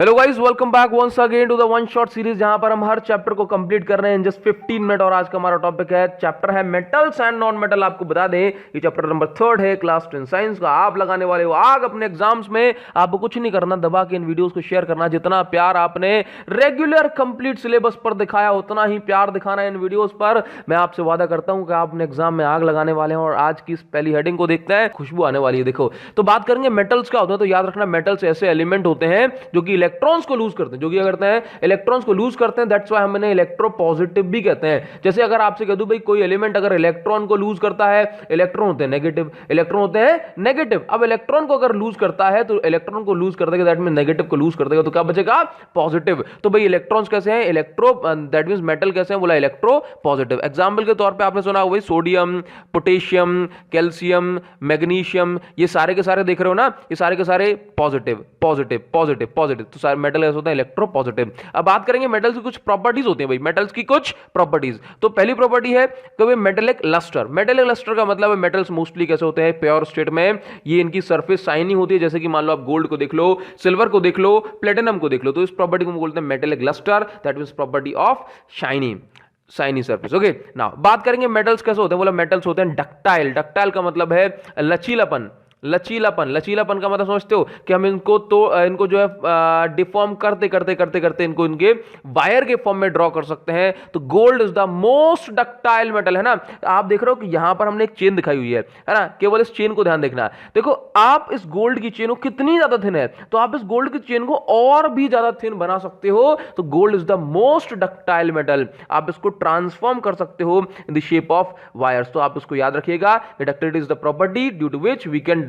Hello guys, welcome back once again to the one shot series, जहां पर हम हर chapter को कंप्लीट कर रहे हैं इन जस्ट 15 मिनट। और आज का हमारा टॉपिक है, चैप्टर है मेटल्स एंड नॉन मेटल। आपको बता दें ये चैप्टर नंबर 3 है क्लास 10 साइंस का। आप लगाने वाले हो आग अपने एग्जाम्स में। आपको कुछ नहीं करना, दबा के इन वीडियोस को शेयर करना। जितना प्यार आपने रेगुलर कंप्लीट सिलेबस पर दिखाया उतना ही प्यार दिखाना है इन वीडियोस पर। मैं आपसे वादा करता हूं कि आप अपने एग्जाम में आग लगाने वाले हैं। और आज की इस पहली हेडिंग को देखते हैं, खुशबू आने वाली है। देखो, तो बात करेंगे मेटल्स का होता है। तो याद रखना, मेटल्स ऐसे एलिमेंट होते हैं जो कि इलेक्ट्रॉन्स को लूज जो क्या करते हैं, इलेक्ट्रॉन्स को लूज करते हैं। दैट्स व्हाई हम इन्हें इलेक्ट्रोपॉजिटिव भी कहते हैं। जैसे अगर आपसे कह दूं भाई कोई एलिमेंट अगर इलेक्ट्रॉन को लूज करता है, इलेक्ट्रॉन होते हैं नेगेटिव, इलेक्ट्रॉन होते हैं नेगेटिव। अब इलेक्ट्रॉन को अगर लूज करता है तो इलेक्ट्रॉन को लूज कर देगा, दैट मीन नेगेटिव को लूज कर देगा, तो क्या बचेगा? पॉजिटिव। तो भाई इलेक्ट्रॉन्स कैसे हैं? इलेक्ट्रो, दैट मीन मेटल कैसे हैं? बोला इलेक्ट्रो पॉजिटिव। एग्जांपल के तौर पे आपने सुना होगा सोडियम, पोटेशियम, कैल्शियम, मैग्नीशियम, ये सारे के सारे देख रहे हो ना, ये सारे के सारे पॉजिटिव पॉजिटिव पॉजिटिव पॉजिटिव। तो सारे मेटल ऐसे होते हैं इलेक्ट्रो पॉजिटिव। अब बात करेंगे मेटल्स की कुछ प्रॉपर्टीज होती हैं भाई, मेटल्स की कुछ प्रॉपर्टीज। तो पहली प्रॉपर्टी है कि मेटेलिक लस्टर। मेटेलिक लस्टर का मतलब है मेटल्स मोस्टली कैसे होते हैं? प्योर स्टेट में ये इनकी सरफेस शाइनी होती है। जैसे कि मान लो आप गोल्ड को देख लो, सिल्वर को देख लो, प्लेटिनम को देख लो, तो इस प्रॉपर्टी को बोलते हैं metallic lustre. That means property of shiny surface. Okay, now बात करेंगे मेटल्स कैसे होते हैं। बोला मेटल्स होते हैं डक्टाइल। डक्टाइल का मतलब है लचीलापन। लचीलापन का मतलब समझते हो कि हम इनको जो है डिफॉर्म करते इनको इनके वायर के फॉर्म में ड्रॉ कर सकते हैं। तो gold is the most ductile metal, है ना। आप देख रहे हो कि यहां पर हमने एक चेन दिखाई हुई है ना। केवल इस चेन को ध्यान देखना है। देखो, आप इस गोल्ड की चेन को कितनी ज्यादा थिन है, तो आप इस गोल्ड की चेन को और भी ज्यादा थिन बना सकते हो। तो gold is the most ductile metal. आप इसको ट्रांसफॉर्म कर सकते हो in the shape of wires. तो आप इसको याद रखिएगा, ductility is the property due to which we can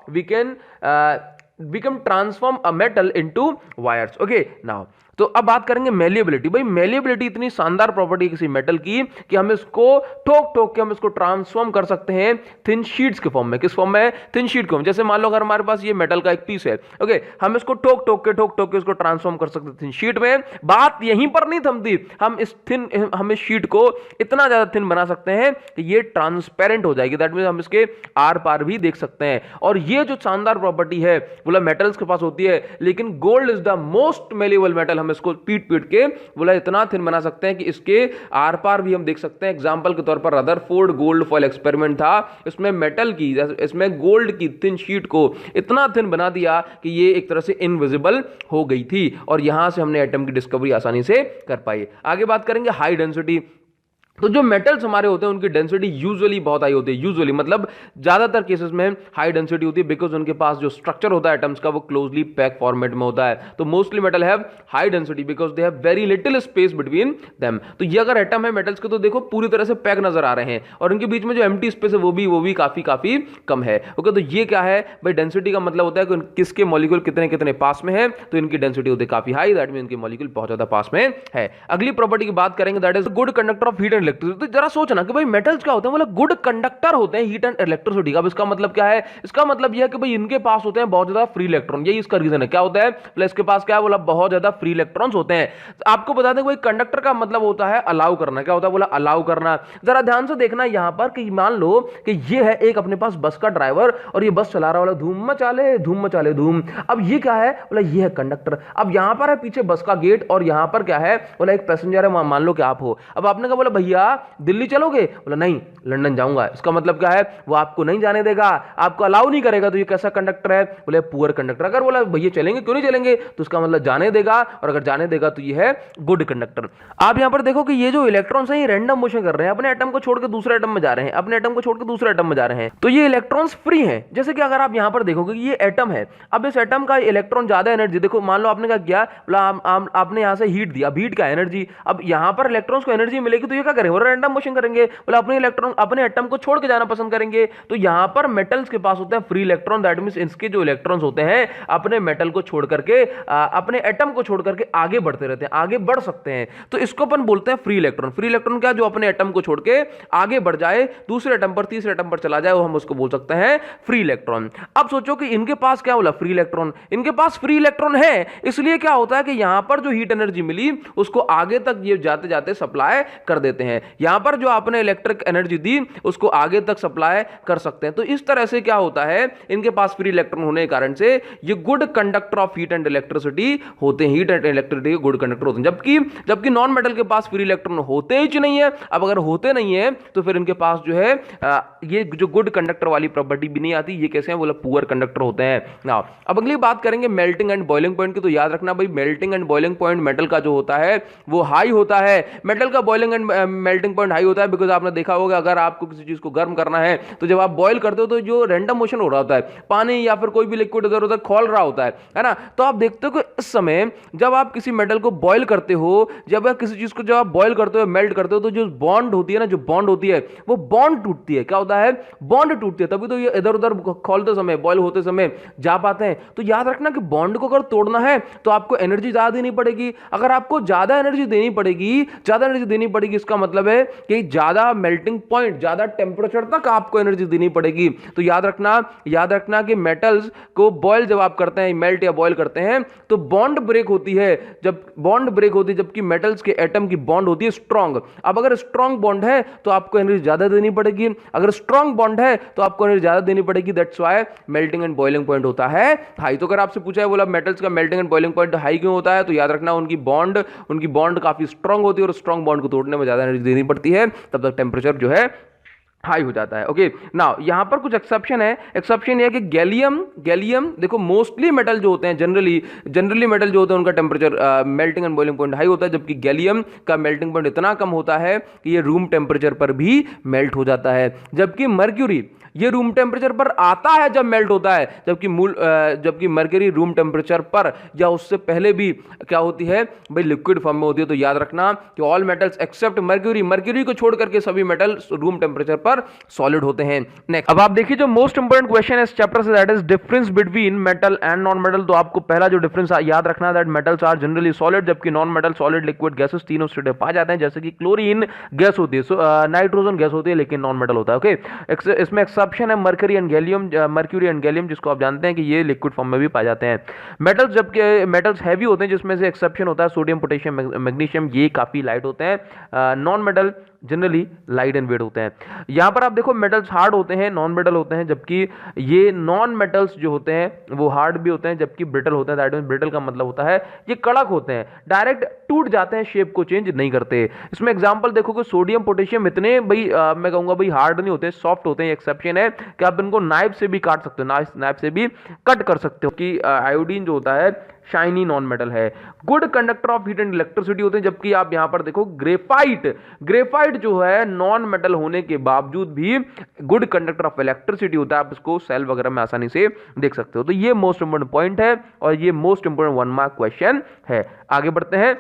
we can transform a metal into wires. Okay, now तो अब बात करेंगे मेलिएबिलिटी। भाई मेलिएबिलिटी इतनी शानदार प्रॉपर्टी है किसी मेटल की कि हम इसको ठोक के हम इसको ट्रांसफॉर्म कर सकते हैं थिन शीट्स के फॉर्म में। किस फॉर्म में? थिन शीट के फॉर्म। जैसे मान लो अगर हमारे पास ये मेटल का एक पीस है, ओके, हम इसको ठोक के इसको ट्रांसफॉर्म कर सकते हैं थिन शीट में। बात यहीं पर नहीं थमती, हम इस शीट को इतना ज्यादा थिन बना सकते हैं कि ये ट्रांसपेरेंट हो जाएगी। दैट मीन हम इसके आर पार भी देख सकते हैं। और ये जो शानदार प्रॉपर्टी है बोला मेटल्स के पास होती है। लेकिन gold is the most malleable metal. इसको पीट के बोला इतना थिन बना सकते हैं कि इसके आर पार भी हम देख सकते हैं। एग्जांपल के तौर पर रदरफोर्ड गोल्ड फॉयल एक्सपेरिमेंट था, इसमें मेटल की, इसमें गोल्ड की थिन शीट को इतना थिन बना दिया कि ये एक तरह से इनविजिबल हो गई थी। और यहां से हमने एटम की डिस्कवरी आसानी से कर पाई। आगे बात करेंगे हाई डेंसिटी। तो जो मेटल्स हमारे होते हैं उनकी डेंसिटी यूजुअली बहुत हाई होती है। यूजुअली मतलब ज्यादातर केसेस में हाई डेंसिटी होती है, बिकॉज उनके पास जो स्ट्रक्चर होता है एटम्स का वो क्लोजली पैक फॉर्मेट में होता है। तो mostly metal have high density because they have very little space between them. तो ये अगर एटम है मेटल्स के, तो देखो पूरी तरह से पैक नजर आ रहे हैं और इनके बीच में जो एम्प्टी स्पेस है वो भी काफी कम है। ओके, तो ये क्या है भाई? डेंसिटी का मतलब होता है कि किसके मॉलिक्यूल कितने पास में है, तो इनकी डेंसिटी होती है काफी हाई। दैट मीन इनके मॉलिक्यूल बहुत ज्यादा पास में है। अगली प्रॉपर्टी की बात करेंगे, that is good conductor of heat and electricity. तो जरा सोचना कि भाई मेटल्स क्या होते हैं? मतलब गुड कंडक्टर होते हैं हीट एंड इलेक्ट्रिसिटी का। अब इसका मतलब क्या है? इसका मतलब यह है कि भाई इनके पास होते हैं बहुत ज्यादा फ्री इलेक्ट्रॉन। यही इसका रीजन है। क्या होता है? प्लस इसके पास क्या है? बोला बहुत ज्यादा फ्री इलेक्ट्रॉन्स होते हैं। आपको बता दें भाई कंडक्टर का मतलब होता है अलाउ करना। क्या होता है? बोला अलाउ करना। जरा ध्यान से देखना यहां पर कि मान लो कि ये है एक अपने पास बस का ड्राइवर और ये बस चला रहा वाला धूम मचाले धूम। अब ये क्या है? बोला ये है कंडक्टर। अब यहां पर है पीछे बस का गेट और यहां पर क्या है? बोला एक पैसेंजर है, मान लो कि आप हो। अब आपने कहा बोला भैया दिल्ली चलोगे? बोला नहीं, लंदन जाऊंगा। इसका मतलब क्या है? वो आपको नहीं जाने देगा, आपको अलाउ नहीं करेगा। तो ये कैसा कंडक्टर है? बोले पुअर कंडक्टर। अगर बोला भैया चलेंगे, क्यों नहीं चलेंगे, तो उसका मतलब जाने देगा। और अगर जाने देगा तो ये है गुड कंडक्टर। आप यहां पर देखो कि ये जो इलेक्ट्रॉन्स हैं ये रैंडम मोशन कर रहे हैं, अपने एटम को छोड़ के दूसरे एटम में जा रहे हैं, अपने एटम को छोड़ के दूसरे एटम में जा रहे हैं। तो ये इलेक्ट्रॉन्स फ्री हैं। जैसे कि अगर आप यहां पर देखोगे कि ये एटम है, अब इस एटम का इलेक्ट्रॉन ज्यादा एनर्जी, देखो मान लो आपने क्या किया, आपने यहां से हीट दिया, अब हीट का एनर्जी, अब यहां पर इलेक्ट्रॉन्स को एनर्जी मिलेगी तो ये क्या करेंगे? रैंडम मोशन करेंगे। बोला अपने इलेक्ट्रॉन अपने एटम को छोड़ के जाना पसंद करेंगे। तो यहां पर मेटल्स के पास होते हैं फ्री इलेक्ट्रॉन। दैट मींस इसके जो इलेक्ट्रॉन्स होते हैं अपने मेटल को छोड़ करके, अपने एटम को छोड़ करके आगे बढ़ते रहते हैं, आगे बढ़ सकते हैं। तो इसको अपन बोलते हैं फ्री इलेक्ट्रॉन। फ्री इलेक्ट्रॉन क्या? जो अपने एटम को छोड़ के आगे बढ़ जाए, दूसरे एटम पर, तीसरे एटम पर चला जाए, वो हम उसको बोल सकते हैं फ्री इलेक्ट्रॉन। अब सोचो कि इनके पास क्या बोला? Free electron. इनके पास फ्री इलेक्ट्रॉन है, इसलिए क्या होता है कि यहां पर जो हीट एनर्जी मिली उसको आगे तक ये जाते जाते सप्लाई कर देते हैं। हैं, यहां पर जो आपने इलेक्ट्रिक एनर्जी दी उसको आगे तक सप्लाई कर सकते हैं। तो इस तरह से क्या होता है, इनके पास फ्री इलेक्ट्रॉन होने के कारण से ये good conductor of heat and electricity होते हैं, हीट एंड इलेक्ट्रिसिटी के गुड कंडक्टर होते हैं। जबकि नॉन मेटल के पास फ्री इलेक्ट्रॉन होते ही नहीं है। अब अगर होते नहीं है तो फिर इनके पास जो है ये जो गुड कंडक्टर वाली प्रॉपर्टी भी नहीं आती। ये कैसे हैं, बोला पुअर कंडक्टर होते हैं। नाउ अब अगली बात करेंगे मेल्टिंग एंड बॉइलिंग पॉइंट की। तो याद रखना भाई, melting and boiling point metal का जो होता है वो हाई होता है। मेटल का boiling and melting point high होता है बिकॉज आपने देखा होगा अगर आपको किसी चीज को गर्म करना है तो जब आप बॉयल करते हो तो जो रैंडम मोशन हो रहा होता है, पानी या फिर कोई भी लिक्विड इधर उधर खोल रहा होता है ना। तो आप देखते हो कि इस समय जब आप किसी मेटल को बॉयल करते हो, जब आप किसी चीज को जब आप बॉयल करते हो, मेल्ट करते हो, तो जो बॉन्ड होती है ना, जो बॉन्ड होती है वो बॉन्ड टूटती है। क्या होता है, बॉन्ड टूटती है। तभी तो ये इधर उधर खोलते समय, बॉयल होते समय जा पाते हैं। तो याद रखना कि बॉन्ड को अगर तोड़ना है तो आपको एनर्जी ज्यादा देनी पड़ेगी। अगर आपको ज्यादा एनर्जी देनी पड़ेगी, इसका मतलब है कि ज्यादा मेल्टिंग पॉइंट, ज्यादा टेंपरेचर तक आपको एनर्जी देनी पड़ेगी। तो याद रखना कि मेटल्स को बॉयल जब आप करते हैं, मेल्ट या बॉयल करते हैं, तो बॉन्ड ब्रेक होती है। जब बॉन्ड ब्रेक होती है, जबकि मेटल्स के एटम की बॉन्ड होती है स्ट्रांग। अब अगर स्ट्रांग बॉन्ड है तो आपको एनर्जी ज्यादा देनी पड़ेगी, अगर स्ट्रांग बॉन्ड है तो आपको एनर्जी ज्यादा देनी पड़ेगी। That's why melting and boiling point होता है हाई। तो अगर आपसे पूछा है बोला मेटल्स का melting and boiling point high क्यों होता है, तो याद रखना उनकी बॉन्ड काफी स्ट्रांग होती है और स्ट्रांग बॉन्ड को तोड़ने में ज्यादा एनर्जी देनी पड़ती है, तब तक टेंपरेचर जो है हाई हो जाता है। ओके, नाउ यहां पर कुछ एक्सेप्शन है। एक्सेप्शन ये है कि गैलियम देखो, मोस्टली मेटल जो होते हैं, जनरली मेटल जो होते हैं उनका temperature melting and boiling point high होता है, जबकि गैलियम का मेल्टिंग पॉइंट इतना कम होता है कि ये रूम टेम्परेचर पर भी मेल्ट हो जाता है। जबकि मर्क्यूरी ये रूम टेम्परेचर पर आता है जब मेल्ट होता है, जबकि मर्क्यूरी रूम टेम्परेचर पर या उससे पहले भी क्या होती है भाई, लिक्विड फॉर्म में होती है। तो याद रखना कि ऑल मेटल्स एक्सेप्ट मर्क्यूरी को छोड़ करके सभी मेटल रूम टेम्परेचर पर सॉलिड होते हैं। नेक्स्ट, अब आप देखिए जो मोस्ट इंपोर्टेंट क्वेश्चन है इस चैप्टर से, that is difference between metal and non metal. तो आपको पहला जो डिफरेंस याद रखना है, that metals are generally solid, जबकि non metal solid, liquid, gases तीनों स्टेट पाए जाते हैं। जैसे कि क्लोरीन गैस होती है, नाइट्रोजन गैस होती है, लेकिन नॉन मेटल होता है। ओके, इसमें एक्सेप्शन है मर्क्यूरी एंड गैलियम, जिसको आप जानते हैं कि ये लिक्विड फॉर्म में भी पाए जाते हैं। मेटल्स, जबकि मेटल्स हैवी होते हैं, जिसमें से एक्सेप्शन होता है सोडियम, पोटेशियम, मैग्नीशियम, ये काफी लाइट होते हैं। Non metal generally light and weight होते हैं। यहां पर आप देखो मेटल्स हार्ड होते हैं, नॉन मेटल होते हैं, जबकि ये नॉन मेटल्स जो होते हैं वो हार्ड भी होते हैं जबकि ब्रिटल होते हैं। दैट मींस ब्रिटल का मतलब होता है ये कड़क होते हैं, डायरेक्ट टूट जाते हैं, शेप को चेंज नहीं करते। इसमें एग्जांपल देखो कि सोडियम, पोटेशियम इतने भाई मैं कहूंगा भाई हार्ड नहीं होते, सॉफ्ट होते हैं। एक्सेप्शन है कि आप इनको नाइफ से भी काट सकते हो, नाइफ से भी कट कर सकते हो। कि आयोडीन जो होता है शाइनी नॉन मेटल है, good conductor of heat and electricity होते हैं। जबकि आप यहां पर देखो ग्रेफाइट जो है नॉन मेटल होने के बावजूद भी गुड कंडक्टर ऑफ इलेक्ट्रिसिटी होता है। आप इसको सेल वगैरह में आसानी से देख सकते हो। तो ये मोस्ट इंपोर्टेंट पॉइंट है और ये मोस्ट इंपोर्टेंट 1 मार्क क्वेश्चन है। आगे बढ़ते हैं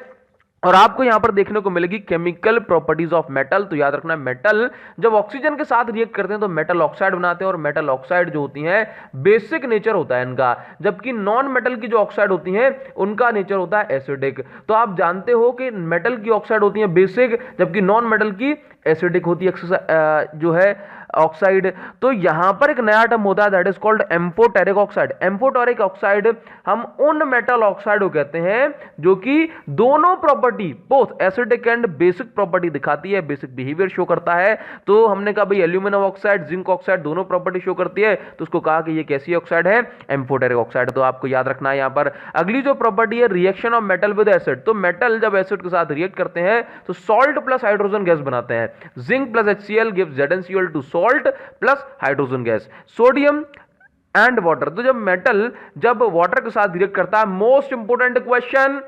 और आपको यहां पर देखने को मिलेगी केमिकल प्रॉपर्टीज ऑफ मेटल। तो याद रखना, मेटल जब ऑक्सीजन के साथ रिएक्ट करते हैं तो मेटल ऑक्साइड बनाते हैं, और मेटल ऑक्साइड जो होती हैं बेसिक नेचर होता है इनका, जबकि नॉन मेटल की जो ऑक्साइड होती हैं उनका नेचर होता है एसिडिक। तो आप जानते हो कि मेटल की ऑक्साइड होती है बेसिक, जबकि नॉन मेटल की एसिडिक होती है जो है ऑक्साइड। तो यहां पर एक नया टर्म होता है, that is called amphoteric oxide. Amphoteric oxide हम उन मेटल ऑक्साइड को कहते हैं जो कि दोनों property, both acidic and basic property दिखाती है, बेसिक बिहेवियर शो करता है। तो हमने कहा भाई एल्यूमिनियम ऑक्साइड, जिंक ऑक्साइड दोनों प्रॉपर्टी शो करती है, तो उसको कहा कि ये कैसी ऑक्साइड है, एम्फोटेरिक ऑक्साइड। तो आपको याद रखना है यहां पर अगली जो प्रॉपर्टी है, reaction of metal with acid. तो मेटल जब एसिड के साथ रिएक्ट करते हैं तो सॉल्ट प्लस हाइड्रोजन गैस बनाते हैं। Zinc plus HCl gives ZnCl two salt plus hydrogen gas. Sodium and water, तो जब मेटल जब वाटर के साथ रिएक्ट करता है, most important question,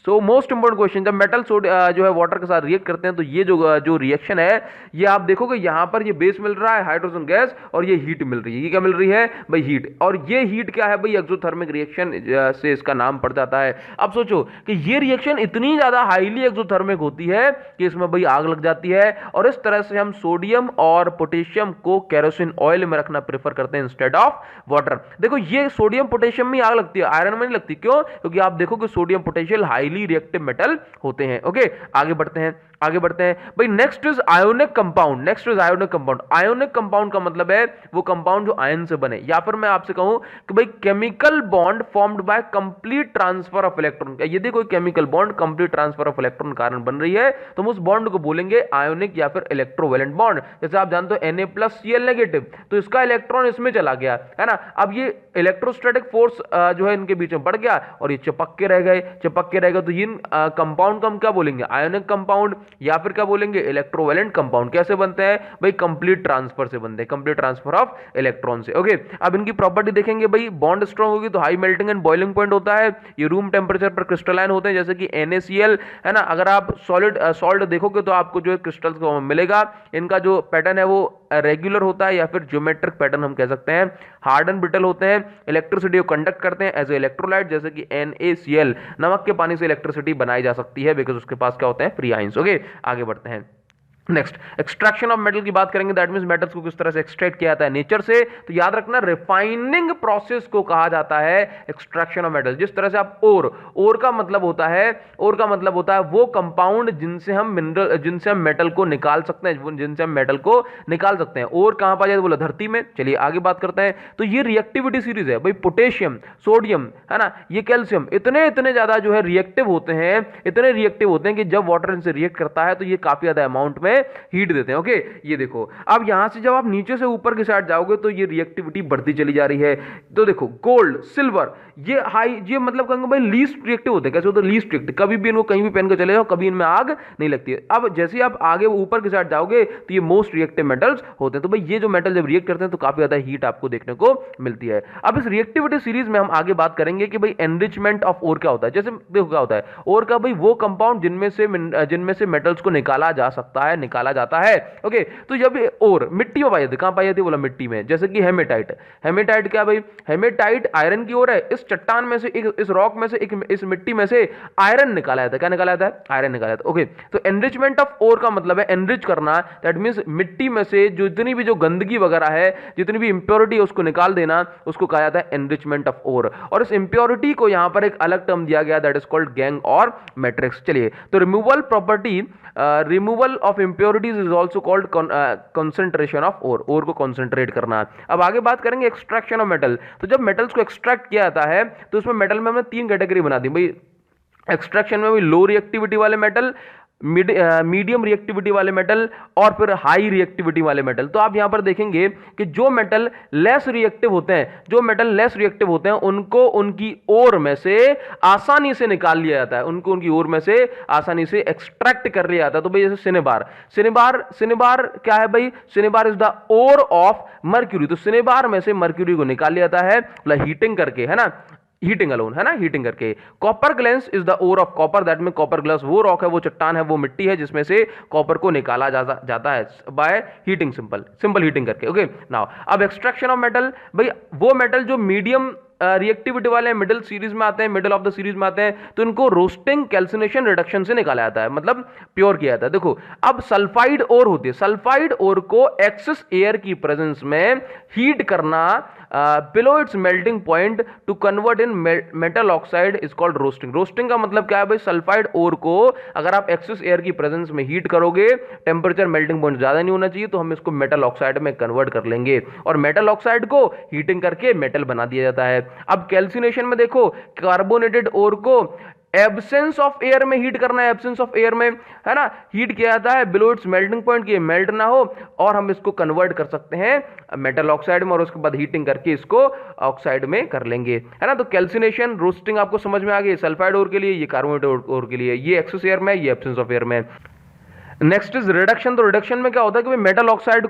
most important question, जब मेटल जो है वाटर के साथ रिएक्ट करते हैं तो ये जो रिएक्शन है, ये आप देखोगे यहां पर ये बेस मिल रहा है हाइड्रोजन गैस और ये हीट मिल रही है। ये क्या मिल रही है भाई, हीट। और ये हीट क्या है भाई, एक्सोथर्मिक रिएक्शन से इसका नाम पड़ जाता है। अब सोचो कि ये रिएक्शन इतनी ज्यादा हाईली एक्सोथर्मिक होती है कि इसमें भाई आग लग जाती है, और इस तरह से हम सोडियम और पोटेशियम को केरोसिन ऑयल में रखना प्रेफर करते हैं इंस्टेड ऑफ वाटर। देखो ये सोडियम पोटेशियम में आग लगती है, आयरन में नहीं लगती। क्यों? क्योंकि आप देखो कि sodium potassium highly reactive metal होते हैं। ओके, आगे बढ़ते हैं। आगे बढ़ते हैं भाई। Next is ionic compound. Next is ionic compound. Ionic compound का मतलब है वो कंपाउंड जो आयन से बने, या फिर मैं आपसे कहूं कि भाई chemical bond formed by complete transfer of electron. यदि कोई chemical bond complete transfer of electron कारण बन रही है तो हम उस बॉन्ड को बोलेंगे आयोनिक या फिर इलेक्ट्रोवैलेंट बॉन्ड। जैसे आप जानते हो Na+Cl नेगेटिव, तो इसका इलेक्ट्रॉन इसमें चला गया है ना, अब ये इलेक्ट्रोस्टैटिक फोर्स जो है इनके बीच में बढ़ गया और ये चिपक के रह गए। चिपक के रह गए तो इन कंपाउंड को हम क्या बोलेंगे, आयोनिक कंपाउंड, या फिर क्या बोलेंगे, इलेक्ट्रोवैलेंट कंपाउंड। कैसे बनते हैं भाई, कंप्लीट ट्रांसफर से बनते हैं, कंप्लीट ट्रांसफर ऑफ इलेक्ट्रॉन से। ओके, अब इनकी प्रॉपर्टी देखेंगे भाई। बॉन्ड स्ट्रांग होगी तो high melting and boiling point होता है, ये रूम टेम्परेचर पर क्रिस्टलाइन होते हैं, जैसे कि NaCl है ना। अगर आप सॉलिड सॉल्ट देखोगे तो आपको जो क्रिस्टल्स को मिलेगा, इनका जो पैटर्न है वो रेगुलर होता है या फिर ज्योमेट्रिक पैटर्न हम कह सकते हैं। हार्ड एंड ब्रिटल होते हैं, इलेक्ट्रिसिटी को कंडक्ट करते हैं एज ए इलेक्ट्रोलाइट, जैसे कि NaCl। नमक के पानी से इलेक्ट्रिसिटी बनाई जा सकती है बिकॉज उसके पास क्या होते हैं, फ्री आयंस। ओके, आगे बढ़ते हैं। नेक्स्ट, एक्सट्रैक्शन ऑफ मेटल की बात करेंगे, दैट मींस मेटल्स को किस तरह से एक्सट्रैक्ट किया जाता है नेचर से। तो याद रखना, रिफाइनिंग प्रोसेस को कहा जाता है एक्सट्रैक्शन ऑफ मेटल। जिस तरह से आप ओर का मतलब होता है वो कंपाउंड जिनसे हम मेटल को निकाल सकते हैं, जिनसे हम मेटल को निकाल सकते हैं। और कहां पाया जाता है, बोला धरती में। चलिए आगे बात करते हैं। तो ये रिएक्टिविटी सीरीज है भाई, पोटेशियम, सोडियम है ना, ये कैल्शियम, इतने ज्यादा जो है रिएक्टिव होते हैं, इतने रिएक्टिव होते हैं कि जब वाटर इनसे रिएक्ट करता है तो ये काफी ज्यादा अमाउंट में हीट देते हैं। ओके, ये देखो, अब यहां से जब आप नीचे से ऊपर की साइड जाओगे तो ये रिएक्टिविटी बढ़ती चली जा रही है। तो देखो, गोल्ड, सिल्वर, ये हाई, ये मतलब कहेंगे भाई लीस्ट रिएक्टिव होते हैं। कैसे होते हैं, लीस्ट रिएक्टिव। कभी भी इनको कहीं भी पहन कर चले जाओ, कभी इनमें आग नहीं लगती है। अब जैसे आप आगे ऊपर की साइड जाओगे तो ये मोस्ट रिएक्टिव मेटल्स होते हैं। तो भाई ये जो मेटल जब रिएक्ट करते हैं तो काफी ज्यादा हीट आपको देखने को मिलती है। अब इस रिएक्टिविटी सीरीज में हम आगे बात करेंगे कि भाई एनरिचमेंट ऑफ ओर क्या होता है। जैसे देखो क्या होता है, ओर का भाई वो कंपाउंड जिनमें से मेटल्स को निकाला जा सकता है, निकाला जाता है। ओके, तो जब और मिट्टी में पाई जाती है, कहां पाई जाती है, बोला मिट्टी में। जैसे कि हेमेटाइट। हेमेटाइट क्या भाई, हेमेटाइट आयरन की ओर है। इस चट्टान में से, इस रॉक में से, इस मिट्टी में से आयरन निकाला जाता है। क्या निकाला जाता है, आयरन निकाला जाता है। ओके, तो एनरिचमेंट ऑफ ओर का मतलब है एनरिच करना, दैट मींस मिट्टी में से जो जितनी भी जो गंदगी वगैरह है, जितनी भी इंप्योरिटी है उसको निकाल देना, उसको कहा जाता है एनरिचमेंट ऑफ ओर। और इस इंप्योरिटी को यहां पर एक अलग टर्म दिया गया, दैट इज कॉल्ड गैंग और मैट्रिक्स। चलिए, तो removal property, removal of impurities is also called concentration of ore को कंसंट्रेट करना। अब आगे बात करेंगे एक्सट्रैक्शन ऑफ मेटल। तो जब मेटल्स को एक्सट्रैक्ट किया जाता है तो उसमें मेटल में हमने 3 कैटेगरी बना दी भाई। एक्सट्रैक्शन में भी लो रिएक्टिविटी वाले मेटल, मीडियम रिएक्टिविटी वाले मेटल और फिर हाई रिएक्टिविटी वाले मेटल। तो आप यहां पर देखेंगे कि जो मेटल लेस रिएक्टिव होते हैं, उनको उनकी ओर में से आसानी से निकाल लिया जाता है, उनको उनकी ओर में से आसानी से एक्सट्रैक्ट कर लिया जाता है। तो भाई जैसे सिनेबार क्या है भाई, cinnabar is the ore of mercury. तो सिनेबार में से मर्क्यूरी को निकाल लिया जाता है, मतलब हीटिंग करके, है ना, हीटिंग अलोन, है ना, हीटिंग करके। Copper glance is the ore of copper, that mean copper glass वो रॉक है, वो चट्टान है, वो मिट्टी है जिसमें से कॉपर को निकाला जाता है बाय हीटिंग, सिंपल हीटिंग करके। ओके, नाउ अब एक्सट्रैक्शन ऑफ मेटल, भाई वो मेटल जो मीडियम रिएक्टिविटी वाले मिडिल सीरीज में आते हैं, मिडिल ऑफ द सीरीज में आते हैं, तो इनको रोस्टिंग, कैल्सिनेशन, रिडक्शन से निकाला जाता है, मतलब प्योर किया जाता है। देखो, अब सल्फाइड ओर होती है, सल्फाइड ओर को एक्सेस एयर की प्रेजेंस में हीट करना below it's melting point two convert in metal oxide is called roasting. Roasting का मतलब क्या है भाई, सल्फाइड ओर को अगर आप एक्सेस एयर की प्रेजेंस में हीट करोगे, टेम्परेचर मेल्टिंग पॉइंट ज्यादा नहीं होना चाहिए, तो हम इसको मेटल ऑक्साइड में कन्वर्ट कर लेंगे और मेटल ऑक्साइड को हीटिंग करके मेटल बना दिया जाता है। अब कैल्सिनेशन में देखो, कार्बोनेटेड ओर को एब्सेंस ऑफ एयर में हीट करना है, एब्सेंस ऑफ एयर में, है ना, हीट किया जाता है बिलो इट्स मेल्टिंग पॉइंट, की मेल्ट ना हो, और हम इसको कन्वर्ट कर सकते हैं मेटल ऑक्साइड में और उसके बाद हीटिंग करके इसको ऑक्साइड में कर लेंगे, है ना। तो कैल्सिनेशन, रोस्टिंग आपको समझ में आ गई, सल्फाइड ओर के लिए, ये कार्बोनेटेड ओर के लिए, ये एक्सेस एयर में, ये एब्सेंस ऑफ एयर में। Next is reduction. तो रिडक्शन में क्या होता है कि मेटल ऑक्साइड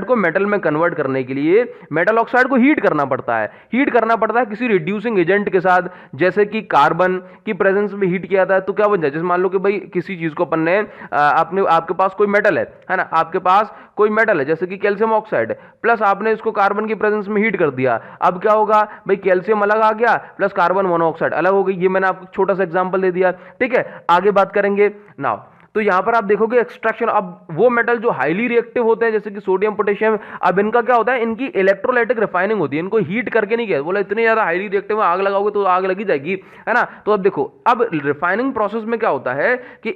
को मेटल में कन्वर्ट करने के लिए मेटल ऑक्साइड को हीट करना पड़ता है किसी रिड्यूसिंग एजेंट के साथ, जैसे कि कार्बन की प्रेजेंस में हीट किया था तो क्या बन जाए, जैसे मान लो कि भाई किसी चीज को अपन ने आपके पास कोई मेटल है ना, आपके पास कोई मेटल है जैसे कि कैल्शियम ऑक्साइड, प्लस आपने इसको कार्बन की प्रेजेंस में हीट कर दिया। अब क्या होगा भाई, कैल्शियम अलग आ गया प्लस कार्बन मोनोऑक्साइड अलग हो गई। ये मैंने आपको छोटा सा एग्जांपल दे दिया, ठीक है। आगे बात करेंगे नाउ। तो यहां पर आप देखोगे एक्सट्रैक्शन, अब वो मेटल जो हाईली रिएक्टिव होते हैं जैसे कि सोडियम, पोटेशियम, अब इनका क्या होता है, इनकी इलेक्ट्रोलाइटिक रिफाइनिंग होती है, इनको हीट करके नहीं किया, बोला इतनी ज्यादा हाईली रिएक्टिव में आग लगाओगे तो आग लगी जाएगी, है ना। तो अब देखो, अब रिफाइनिंग प्रोसेस में क्या होता है कि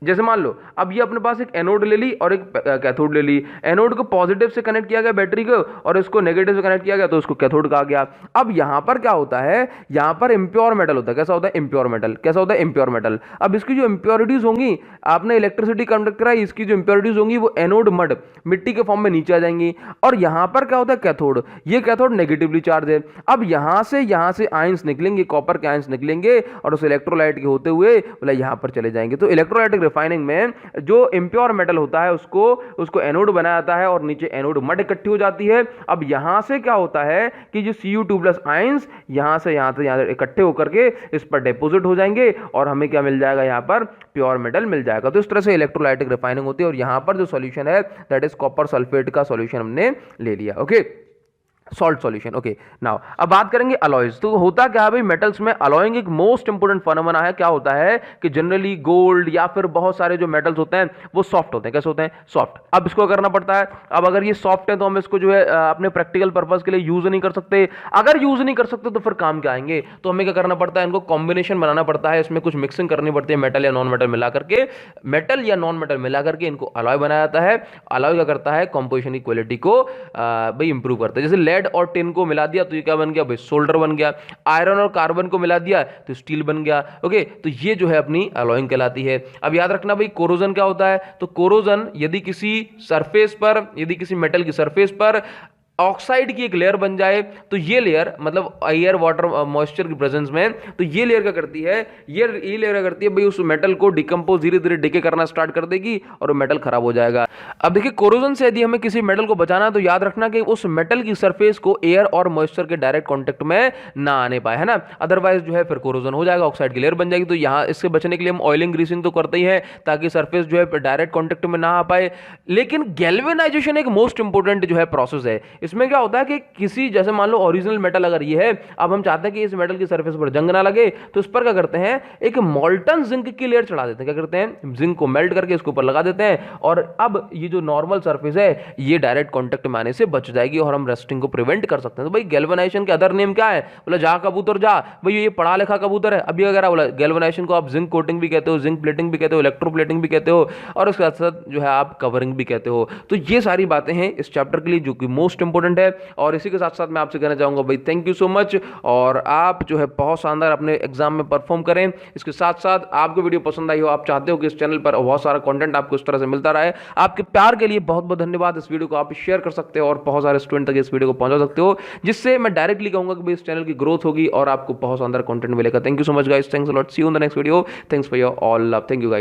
जैसे मान लो अब ये अपने पास एक एनोड ले ली और एक कैथोड ले ली, एनोड को पॉजिटिव से कनेक्ट किया गया बैटरी को और इसको नेगेटिव से कनेक्ट किया गया तो उसको कैथोड कहा गया। अब यहां पर क्या होता है, यहां पर इंप्योर मेटल होता है। कैसा होता है, इंप्योर मेटल। कैसा होता है, इंप्योर मेटल। अब इसकी जो इंप्योरिटीज होंगी, आपने इलेक्ट्रिसिटी कंडक्ट कराई, इसकी जो इंप्योरिटीज होंगी वो एनोड मड मिट्टी के फॉर्म में नीचे आ जाएंगी। और यहां पर क्या होता है, कैथोड। ये कैथोड नेगेटिवली चार्ज है। अब यहां से आयंस निकलेंगे, कॉपर के आयंस निकलेंगे और उस इलेक्ट्रोलाइट के होते हुए बोला यहां पर चले जाएंगे। तो इलेक्ट्रोलाइटिक रिफाइनिंग में जो इंप्योर मेटल होता है उसको एनोड बनाया जाता है और नीचे एनोड मड इकट्ठी हो जाती है। अब यहां से क्या होता है कि जो Cu2+ आयंस यहां से इकट्ठे होकर के इस पर डिपॉजिट हो जाएंगे और हमें क्या मिल जाएगा, यहां पर प्योर मेटल मिल जाएगा। तो इस तरह से इलेक्ट्रोलाइटिक रिफाइनिंग होती है और यहां पर जो सॉल्यूशन है दैट इज कॉपर सल्फेट का सॉल्यूशन हमने ले लिया। Okay, salt solution. Okay, now अब बात करेंगे अलॉयज। तो होता क्या है भाई, मेटल्स में अलॉइंग एक मोस्ट इंपोर्टेंट फेनोमेना है। क्या होता है कि जनरली गोल्ड या फिर बहुत सारे जो मेटल्स होते हैं वो सॉफ्ट होते हैं। कैसे होते हैं, सॉफ्ट। अब इसको करना पड़ता है, अब अगर ये सॉफ्ट है तो हम इसको जो है अपने प्रैक्टिकल पर्पस के लिए यूज नहीं कर सकते। अगर यूज नहीं कर सकते तो फिर काम क्या आएंगे, तो हमें क्या करना पड़ता है, इनको कॉम्बिनेशन बनाना पड़ता है, इसमें कुछ मिक्सिंग करनी पड़ती है, मेटल या नॉन मेटल मिला करके, इनको अलॉय बनाया जाता है। अलॉय क्या करता है, कंपोजिशन की क्वालिटी को भाई इंप्रूव करता है। जैसे लेड और टिन को मिला दिया तो ये क्या बन गया भाई, सोल्डर बन गया। आयरन और कार्बन को मिला दिया तो स्टील बन गया। ओके, तो ये जो है अपनी अलॉइंग कहलाती है। अब याद रखना भाई, कोरोजन क्या होता है, तो कोरोजन यदि किसी मेटल की सरफेस पर ऑक्साइड की एक लेयर बन जाए तो ये लेयर मतलब एयर वाटर मॉइस्चर की प्रेजेंस में, तो ये लेयर क्या करती है, ये लेयर क्या करती है भाई, उस मेटल को डिकम्पोज धीरे धीरे डिके करना स्टार्ट कर देगी और वो मेटल खराब हो जाएगा। अब देखिए, कोरोजन से यदि हमें किसी मेटल को बचाना है तो याद रखना कि उस मेटल की सरफेस को एयर और मॉइस्चर के डायरेक्ट कॉन्टेक्ट में ना आने पाए, है ना, अदरवाइज जो है फिर कोरोजन हो जाएगा, ऑक्साइड की लेयर बन जाएगी। तो यहाँ इससे बचने के लिए हम ऑयलिंग ग्रीसिंग तो करते ही हैं ताकि सरफेस जो है डायरेक्ट कॉन्टेक्ट में ना आ पाए। लेकिन गैल्वेनाइजेशन एक मोस्ट इंपोर्टेंट जो है प्रोसेस है। इसमें क्या होता है कि किसी, जैसे मान लो ओरिजिनल मेटल अगर ये है, अब हम चाहते हैं कि इस मेटल की सरफेस पर जंग ना लगे तो इस पर क्या करते हैं, एक मोल्टन जिंक की लेयर चढ़ा देते हैं। क्या करते हैं, जिंक को मेल्ट करके इसके ऊपर लगा देते हैं और अब ये जो नॉर्मल सरफेस है ये डायरेक्ट कांटेक्ट में आने से बच जाएगी और हम रस्टिंग को प्रिवेंट कर सकते हैं। तो भाई गैल्वेनाइजेशन के अदर नेम क्या है, बोला जा कबूतर जा, भाई ये पढ़ा लिखा कबूतर है। अभी अगर बोला गैल्वेनाइजेशन को आप जिंक कोटिंग भी कहते हो, जिंक प्लेटिंग भी कहते हो, इलेक्ट्रोप्लेटिंग भी कहते हो और उसके साथ साथ जो है आप कवरिंग भी कहते हो। तो ये सारी बातें हैं इस चैप्टर के लिए जो कि मोस्ट इंपोर्टेंट है। और इसी के साथ साथ मैं आपसे कहना चाहूंगा भाई थैंक यू सो मच, और आप जो है बहुत शानदार अपने एग्जाम में परफॉर्म करें। इसके साथ साथ आपको वीडियो पसंद आई हो, आप चाहते हो कि इस चैनल पर बहुत सारा कंटेंट आपको इस तरह से मिलता रहे, आपके प्यार के लिए बहुत बहुत धन्यवाद। इस वीडियो को आप शेयर कर सकते हो और बहुत सारे स्टूडेंट तक इस वीडियो को पहुंचा सकते हो, जिससे मैं डायरेक्टली कहूंगा कि भाई इस चैनल की ग्रोथ होगी और आपको बहुत शानदार कंटेंट मिलेगा। Thank you so much guys, thanks a lot, see you in the next video, thanks for your all love, thank you guys.